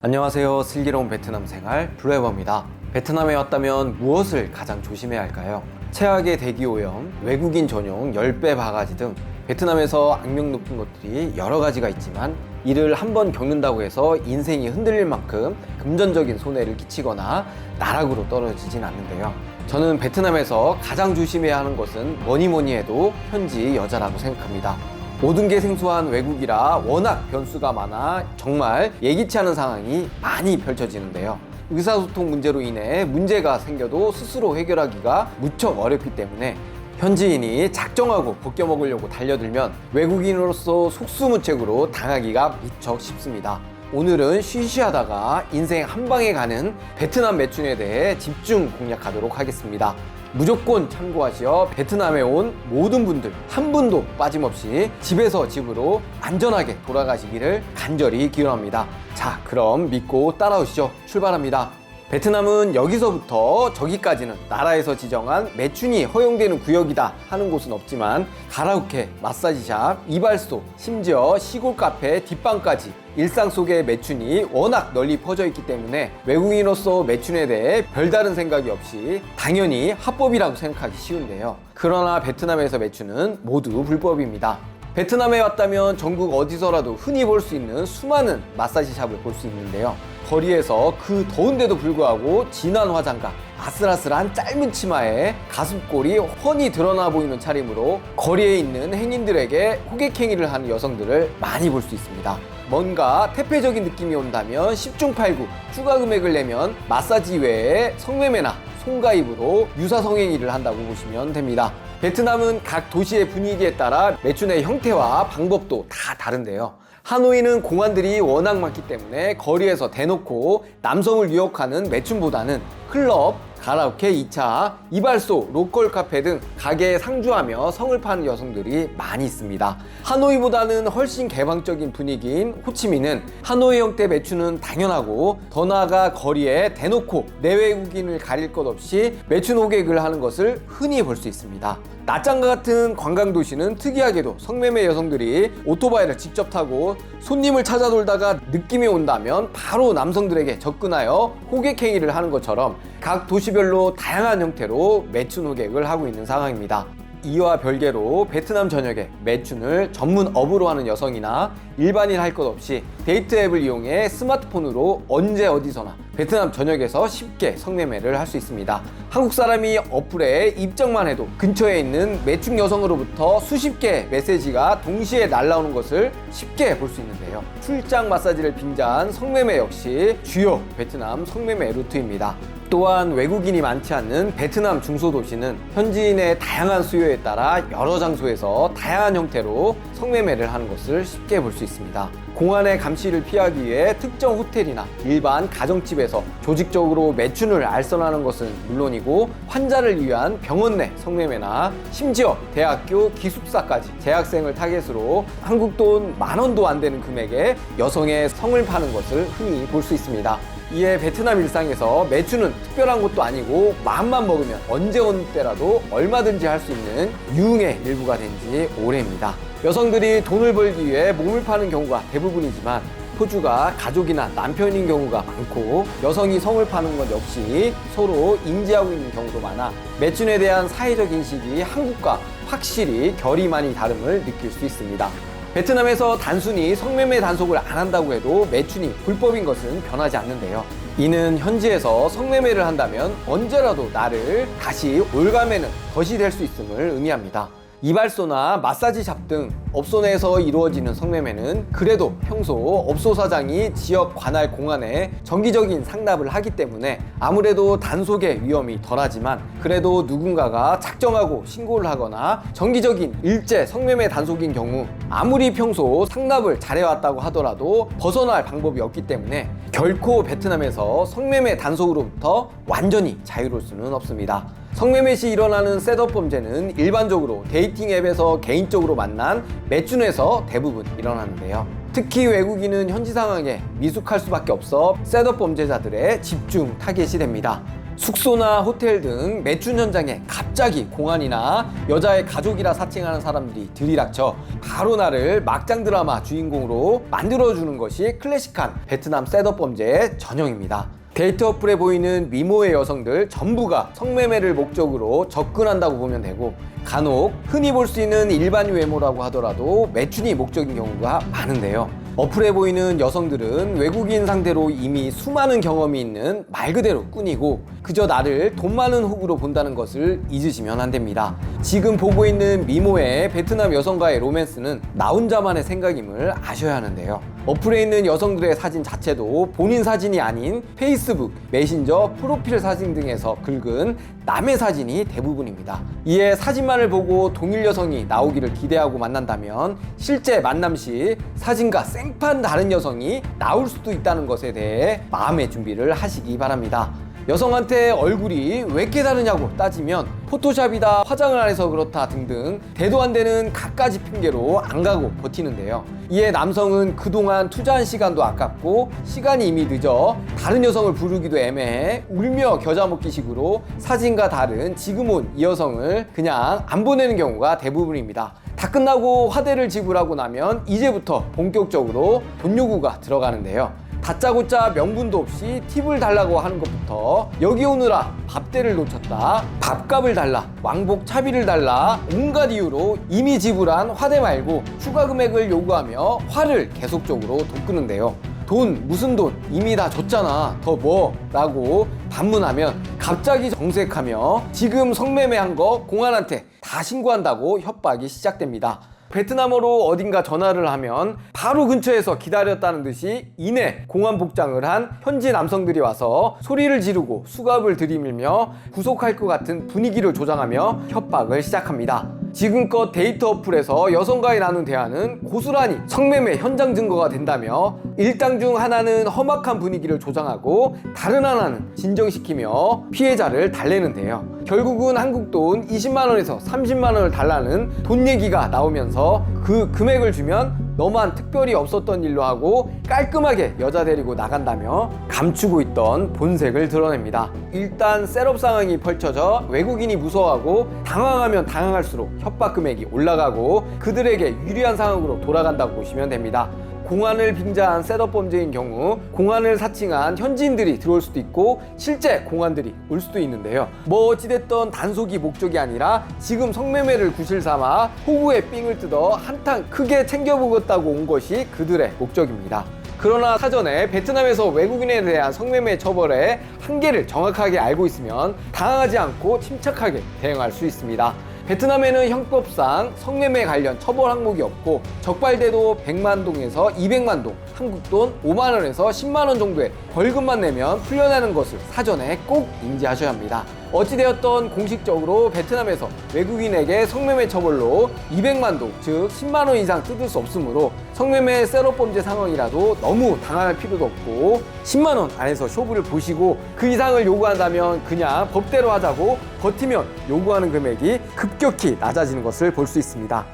안녕하세요. 슬기로운 베트남 생활 블루에버입니다. 베트남에 왔다면 무엇을 가장 조심해야 할까요? 최악의 대기오염, 외국인 전용 10배 바가지 등 베트남에서 악명 높은 것들이 여러 가지가 있지만 이를 한번 겪는다고 해서 인생이 흔들릴 만큼 금전적인 손해를 끼치거나 나락으로 떨어지진 않는데요. 저는 베트남에서 가장 조심해야 하는 것은 뭐니 해도 현지 여자라고 생각합니다. 모든 게 생소한 외국이라 워낙 변수가 많아 정말 예기치 않은 상황이 많이 펼쳐지는데요. 의사소통 문제로 인해 문제가 생겨도 스스로 해결하기가 무척 어렵기 때문에 현지인이 작정하고 벗겨먹으려고 달려들면 외국인으로서 속수무책으로 당하기가 무척 쉽습니다. 오늘은 쉬쉬하다가 인생 한 방에 가는 베트남 매춘에 대해 집중 공략하도록 하겠습니다. 무조건 참고하시어 베트남에 온 모든 분들 한 분도 빠짐없이 집에서 집으로 안전하게 돌아가시기를 간절히 기원합니다. 자, 그럼 믿고 따라오시죠. 출발합니다. 베트남은 여기서부터 저기까지는 나라에서 지정한 매춘이 허용되는 구역이다 하는 곳은 없지만 가라오케, 마사지샵, 이발소, 심지어 시골 카페, 뒷방까지 일상 속의 매춘이 워낙 널리 퍼져 있기 때문에 외국인으로서 매춘에 대해 별다른 생각이 없이 당연히 합법이라고 생각하기 쉬운데요. 그러나 베트남에서 매춘은 모두 불법입니다. 베트남에 왔다면 전국 어디서라도 흔히 볼 수 있는 수많은 마사지샵을 볼 수 있는데요. 거리에서 그 더운데도 불구하고 진한 화장과 아슬아슬한 짧은 치마에 가슴골이 훤히 드러나 보이는 차림으로 거리에 있는 행인들에게 호객행위를 하는 여성들을 많이 볼 수 있습니다. 뭔가 태폐적인 느낌이 온다면 10중 8구 추가 금액을 내면 마사지 외에 성매매나 송가입으로 유사성행위를 한다고 보시면 됩니다. 베트남은 각 도시의 분위기에 따라 매춘의 형태와 방법도 다 다른데요. 하노이는 공안들이 워낙 많기 때문에 거리에서 대놓고 남성을 유혹하는 매춘보다는 클럽, 가라오케 2차, 이발소, 로컬 카페 등 가게에 상주하며 성을 파는 여성들이 많이 있습니다. 하노이보다는 훨씬 개방적인 분위기인 호치민은 하노이 형태 매춘은 당연하고 더 나아가 거리에 대놓고 내외국인을 가릴 것 없이 매춘 호객을 하는 것을 흔히 볼 수 있습니다. 나짱과 같은 관광도시는 특이하게도 성매매 여성들이 오토바이를 직접 타고 손님을 찾아 돌다가 느낌이 온다면 바로 남성들에게 접근하여 호객 행위를 하는 것처럼 각 도시별로 다양한 형태로 매춘 호객을 하고 있는 상황입니다. 이와 별개로 베트남 전역에 매춘을 전문 업으로 하는 여성이나 일반인 할 것 없이 데이트 앱을 이용해 스마트폰으로 언제 어디서나 베트남 전역에서 쉽게 성매매를 할 수 있습니다. 한국 사람이 어플에 입장만 해도 근처에 있는 매춘 여성으로부터 수십 개의 메시지가 동시에 날라오는 것을 쉽게 볼 수 있는데요. 출장 마사지를 빙자한 성매매 역시 주요 베트남 성매매 루트입니다. 또한 외국인이 많지 않는 베트남 중소도시는 현지인의 다양한 수요에 따라 여러 장소에서 다양한 형태로 성매매를 하는 것을 쉽게 볼 수 있습니다. 공안의 감시를 피하기 위해 특정 호텔이나 일반 가정집에서 조직적으로 매춘을 알선하는 것은 물론이고 환자를 위한 병원 내 성매매나 심지어 대학교 기숙사까지 재학생을 타겟으로 한국 돈 10,000원도 안 되는 금액에 여성의 성을 파는 것을 흔히 볼 수 있습니다. 이에 베트남 일상에서 매춘은 특별한 것도 아니고 마음만 먹으면 언제 어느 때라도 얼마든지 할 수 있는 유흥의 일부가 된 지 오래입니다. 여성들이 돈을 벌기 위해 몸을 파는 경우가 대부분이지만 포주가 가족이나 남편인 경우가 많고 여성이 성을 파는 것 역시 서로 인지하고 있는 경우도 많아 매춘에 대한 사회적 인식이 한국과 확실히 결이 많이 다름을 느낄 수 있습니다. 베트남에서 단순히 성매매 단속을 안 한다고 해도 매춘이 불법인 것은 변하지 않는데요. 이는 현지에서 성매매를 한다면 언제라도 나를 다시 올가매는 것이 될 수 있음을 의미합니다. 이발소나 마사지샵 등 업소 내에서 이루어지는 성매매는 그래도 평소 업소 사장이 지역 관할 공안에 정기적인 상납을 하기 때문에 아무래도 단속의 위험이 덜하지만 그래도 누군가가 작정하고 신고를 하거나 정기적인 일제 성매매 단속인 경우 아무리 평소 상납을 잘해왔다고 하더라도 벗어날 방법이 없기 때문에 결코 베트남에서 성매매 단속으로부터 완전히 자유로울 수는 없습니다. 성매매 시 일어나는 셋업 범죄는 일반적으로 데이팅 앱에서 개인적으로 만난 매춘에서 대부분 일어나는데요. 특히 외국인은 현지 상황에 미숙할 수밖에 없어 셋업 범죄자들의 집중 타겟이 됩니다. 숙소나 호텔 등 매춘 현장에 갑자기 공안이나 여자의 가족이라 사칭하는 사람들이 들이닥쳐 바로 나를 막장 드라마 주인공으로 만들어주는 것이 클래식한 베트남 셋업 범죄의 전형입니다. 데이트 어플에 보이는 미모의 여성들 전부가 성매매를 목적으로 접근한다고 보면 되고, 간혹 흔히 볼 수 있는 일반 외모라고 하더라도 매춘이 목적인 경우가 많은데요. 어플에 보이는 여성들은 외국인 상대로 이미 수많은 경험이 있는 말 그대로 꾼이고, 그저 나를 돈 많은 호구로 본다는 것을 잊으시면 안 됩니다. 지금 보고 있는 미모의 베트남 여성과의 로맨스는 나 혼자만의 생각임을 아셔야 하는데요. 어플에 있는 여성들의 사진 자체도 본인 사진이 아닌 페이스북, 메신저, 프로필 사진 등에서 긁은 남의 사진이 대부분입니다. 이에 사진만을 보고 동일 여성이 나오기를 기대하고 만난다면 실제 만남 시 사진과 생판 다른 여성이 나올 수도 있다는 것에 대해 마음의 준비를 하시기 바랍니다. 여성한테 얼굴이 왜 이렇게 다르냐고 따지면 포토샵이다, 화장을 안 해서 그렇다 등등 대도 안 되는 갖가지 핑계로 안 가고 버티는데요. 이에 남성은 그동안 투자한 시간도 아깝고 시간이 이미 늦어 다른 여성을 부르기도 애매해 울며 겨자 먹기 식으로 사진과 다른 지금 온 이 여성을 그냥 안 보내는 경우가 대부분입니다. 다 끝나고 화대를 지불하고 나면 이제부터 본격적으로 돈 요구가 들어가는데요. 다짜고짜 명분도 없이 팁을 달라고 하는 것부터 여기 오느라 밥대를 놓쳤다, 밥값을 달라, 왕복 차비를 달라 온갖 이유로 이미 지불한 화대 말고 추가 금액을 요구하며 화를 계속적으로 돋구는데요. 돈, 무슨 돈? 이미 다 줬잖아. 더 뭐? 라고 반문하면 갑자기 정색하며 지금 성매매한 거 공안한테 다 신고한다고 협박이 시작됩니다. 베트남어로 어딘가 전화를 하면 바로 근처에서 기다렸다는 듯이 이내 공안 복장을 한 현지 남성들이 와서 소리를 지르고 수갑을 들이밀며 구속할 것 같은 분위기를 조장하며 협박을 시작합니다. 지금껏 데이트 어플에서 여성과의 나눈 대화는 고스란히 성매매 현장 증거가 된다며 일당 중 하나는 험악한 분위기를 조장하고 다른 하나는 진정시키며 피해자를 달래는데요. 결국은 한국 돈 20만 원에서 30만 원을 달라는 돈 얘기가 나오면서 그 금액을 주면 너만 특별히 없었던 일로 하고 깔끔하게 여자 데리고 나간다며 감추고 있던 본색을 드러냅니다. 일단 셋업 상황이 펼쳐져 외국인이 무서워하고 당황하면 당황할수록 협박 금액이 올라가고 그들에게 유리한 상황으로 돌아간다고 보시면 됩니다. 공안을 빙자한 셋업 범죄인 경우 공안을 사칭한 현지인들이 들어올 수도 있고 실제 공안들이 올 수도 있는데요. 뭐 어찌됐던 단속이 목적이 아니라 지금 성매매를 구실 삼아 호구의 삥을 뜯어 한탕 크게 챙겨보겠다고 온 것이 그들의 목적입니다. 그러나 사전에 베트남에서 외국인에 대한 성매매 처벌의 한계를 정확하게 알고 있으면 당황하지 않고 침착하게 대응할 수 있습니다. 베트남에는 형법상 성매매 관련 처벌 항목이 없고 적발돼도 100만 동에서 200만 동, 한국 돈 5만 원에서 10만 원 정도의 벌금만 내면 풀려나는 것을 사전에 꼭 인지하셔야 합니다. 어찌되었던 공식적으로 베트남에서 외국인에게 성매매 처벌로 200만 동, 즉 10만 원 이상 뜯을 수 없으므로 성매매 셋업 범죄 상황이라도 너무 당황할 필요도 없고 10만 원 안에서 쇼부를 보시고 그 이상을 요구한다면 그냥 법대로 하자고 버티면 요구하는 금액이 급격히 낮아지는 것을 볼 수 있습니다.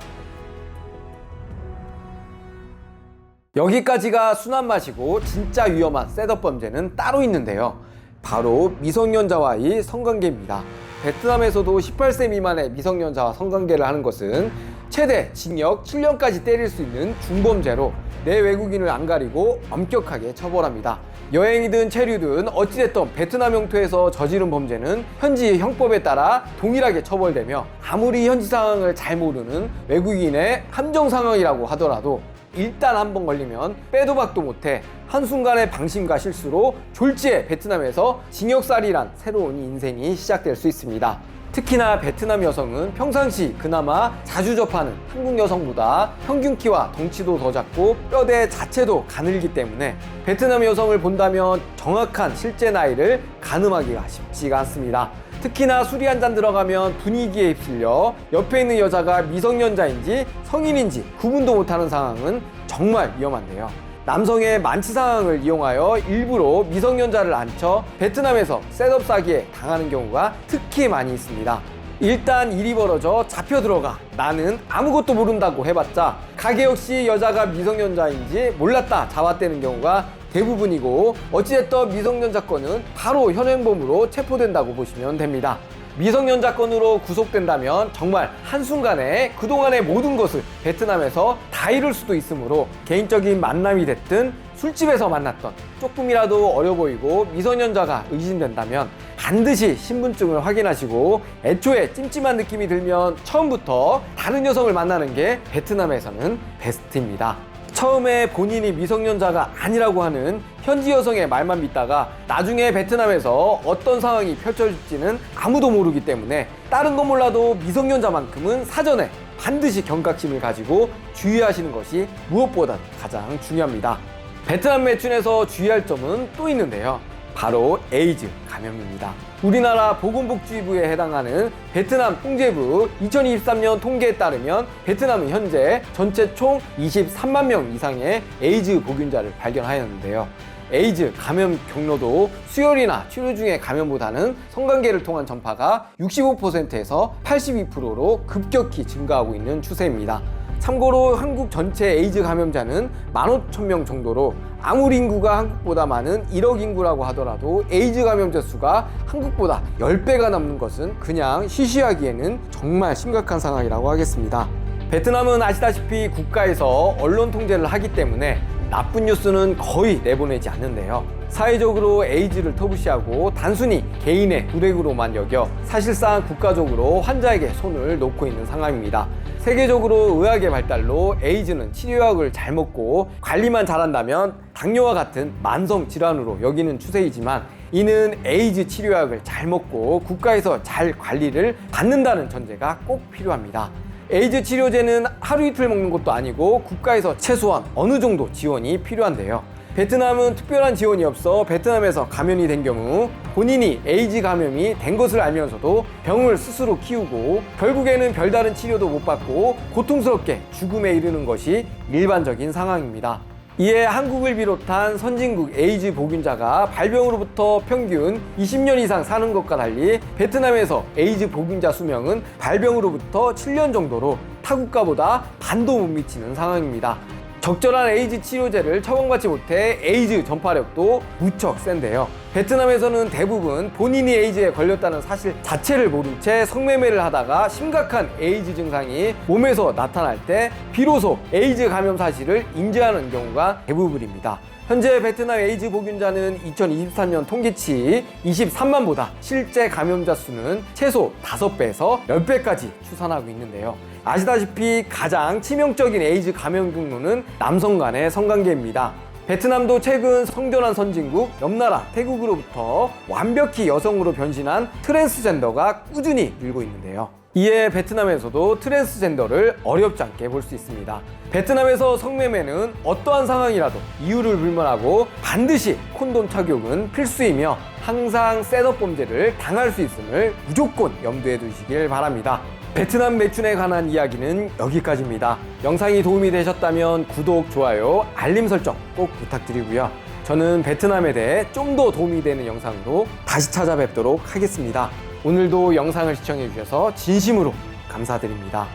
여기까지가 순한 맛이고 진짜 위험한 셋업 범죄는 따로 있는데요. 바로 미성년자와의 성관계입니다. 베트남에서도 18세 미만의 미성년자와 성관계를 하는 것은 최대 징역 7년까지 때릴 수 있는 중범죄로 내 외국인을 안 가리고 엄격하게 처벌합니다. 여행이든 체류든 어찌됐든 베트남 영토에서 저지른 범죄는 현지 형법에 따라 동일하게 처벌되며 아무리 현지 상황을 잘 모르는 외국인의 함정 상황이라고 하더라도 일단 한번 걸리면 빼도 박도 못해 한순간의 방심과 실수로 졸지에 베트남에서 징역살이란 새로운 인생이 시작될 수 있습니다. 특히나 베트남 여성은 평상시 그나마 자주 접하는 한국 여성보다 평균 키와 덩치도 더 작고 뼈대 자체도 가늘기 때문에 베트남 여성을 본다면 정확한 실제 나이를 가늠하기가 쉽지가 않습니다. 특히나 술이 한 잔 들어가면 분위기에 휩쓸려 옆에 있는 여자가 미성년자인지 성인인지 구분도 못하는 상황은 정말 위험한데요. 남성의 만취 상황을 이용하여 일부러 미성년자를 앉혀 베트남에서 셋업 사기에 당하는 경우가 특히 많이 있습니다. 일단 일이 벌어져 잡혀 들어가 나는 아무것도 모른다고 해봤자 가게 역시 여자가 미성년자인지 몰랐다 잡아떼는 경우가 대부분이고 어찌됐든 미성년자 건은 바로 현행범으로 체포된다고 보시면 됩니다. 미성년자 건으로 구속된다면 정말 한순간에 그동안의 모든 것을 베트남에서 다 잃을 수도 있으므로 개인적인 만남이 됐든 술집에서 만났던 조금이라도 어려 보이고 미성년자가 의심된다면 반드시 신분증을 확인하시고 애초에 찜찜한 느낌이 들면 처음부터 다른 여성을 만나는 게 베트남에서는 베스트입니다. 처음에 본인이 미성년자가 아니라고 하는 현지 여성의 말만 믿다가 나중에 베트남에서 어떤 상황이 펼쳐질지는 아무도 모르기 때문에 다른 건 몰라도 미성년자만큼은 사전에 반드시 경각심을 가지고 주의하시는 것이 무엇보다 가장 중요합니다. 베트남 매춘에서 주의할 점은 또 있는데요. 바로 에이즈 감염입니다. 우리나라 보건복지부에 해당하는 베트남 통제부 2023년 통계에 따르면 베트남은 현재 전체 총 23만 명 이상의 에이즈 보균자를 발견하였는데요. 에이즈 감염 경로도 수혈이나 치료 중의 감염보다는 성관계를 통한 전파가 65%에서 82%로 급격히 증가하고 있는 추세입니다. 참고로 한국 전체 에이즈 감염자는 15,000명 정도로 아무리 인구가 한국보다 많은 1억 인구라고 하더라도 에이즈 감염자 수가 한국보다 10배가 넘는 것은 그냥 시시하기에는 정말 심각한 상황이라고 하겠습니다. 베트남은 아시다시피 국가에서 언론 통제를 하기 때문에 나쁜 뉴스는 거의 내보내지 않는데요. 사회적으로 에이즈를 터부시하고 단순히 개인의 불행으로만 여겨 사실상 국가적으로 환자에게 손을 놓고 있는 상황입니다. 세계적으로 의학의 발달로 에이즈는 치료약을 잘 먹고 관리만 잘한다면 당뇨와 같은 만성 질환으로 여기는 추세이지만 이는 에이즈 치료약을 잘 먹고 국가에서 잘 관리를 받는다는 전제가 꼭 필요합니다. 에이즈 치료제는 하루 이틀 먹는 것도 아니고 국가에서 최소한 어느 정도 지원이 필요한데요. 베트남은 특별한 지원이 없어 베트남에서 감염이 된 경우 본인이 에이즈 감염이 된 것을 알면서도 병을 스스로 키우고 결국에는 별다른 치료도 못 받고 고통스럽게 죽음에 이르는 것이 일반적인 상황입니다. 이에 한국을 비롯한 선진국 에이즈 보균자가 발병으로부터 평균 20년 이상 사는 것과 달리 베트남에서 에이즈 보균자 수명은 발병으로부터 7년 정도로 타 국가보다 반도 못 미치는 상황입니다. 적절한 에이즈 치료제를 처방받지 못해 에이즈 전파력도 무척 센데요. 베트남에서는 대부분 본인이 에이즈에 걸렸다는 사실 자체를 모른 채 성매매를 하다가 심각한 에이즈 증상이 몸에서 나타날 때 비로소 에이즈 감염 사실을 인지하는 경우가 대부분입니다. 현재 베트남 에이즈 보균자는 2023년 통계치 23만보다 실제 감염자 수는 최소 5배에서 10배까지 추산하고 있는데요. 아시다시피 가장 치명적인 에이즈 감염 경로는 남성 간의 성관계입니다. 베트남도 최근 성전환 선진국 옆나라 태국으로부터 완벽히 여성으로 변신한 트랜스젠더가 꾸준히 늘고 있는데요. 이에 베트남에서도 트랜스젠더를 어렵지 않게 볼 수 있습니다. 베트남에서 성매매는 어떠한 상황이라도 이유를 불문하고 반드시 콘돔 착용은 필수이며 항상 셋업 범죄를 당할 수 있음을 무조건 염두에 두시길 바랍니다. 베트남 매춘에 관한 이야기는 여기까지입니다. 영상이 도움이 되셨다면 구독, 좋아요, 알림 설정 꼭 부탁드리고요. 저는 베트남에 대해 좀 더 도움이 되는 영상으로 다시 찾아뵙도록 하겠습니다. 오늘도 영상을 시청해 주셔서 진심으로 감사드립니다.